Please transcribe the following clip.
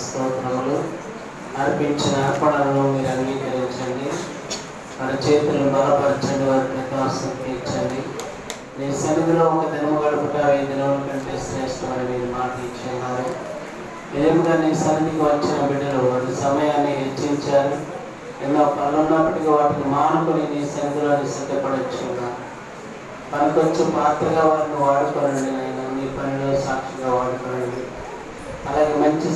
స్తోత్రములు. అర్పించిన అర్పణలను మీరు అంగీకరించండి. మన చేతులను బలపరచండి, వారి ప్రకాశం తీర్చండి. నీ సన్నిధిలో ఒక దినము గడుపుట 5 దినముల కంటే శ్రేష్టమని మీరు మాట ఇచ్చేవారు. ఏమిగా నీ సన్నిధికి వచ్చిన బిడ్డలు వారి సమయాన్ని హెచ్చించారు. ఎన్నో పనులు ఉన్నప్పటికీ వాటిని మానుకొని నీ సన్నిధిలో సిద్ధపడొచ్చున్నాను. పనికొచ్చి పాత్రగా వారిని వాడుకోనండి. నేను నీ పనిలో సాక్షిగా వాడుకోనండి. అలాగే మంచి